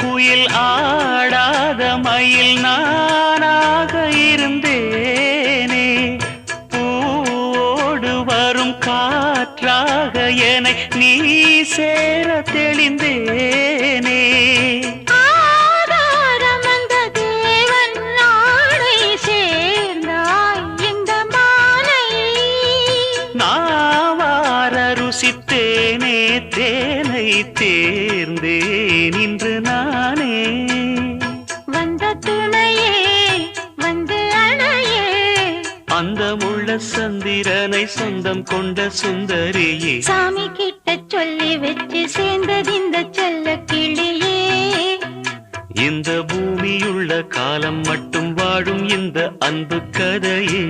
குயில் ஆடாத மயில் நானாக இருந்தேனே பூவோடு வரும் காற்றாக என்னை நீ சேர தெளிந்தேனே ருசித்தேனே தேனை தேர்ந்தேன் இன்று நானே வந்த துணையே வந்து அணையே அந்த முள்ள சந்திரனை சொந்தம் கொண்ட சுந்தரியே சாமி கிட்ட சொல்லி வச்சு சேர்ந்தது இந்த செல்ல கிளியே இந்த பூமியுள்ள காலம் மட்டும் வாழும் இந்த அன்பு கதையே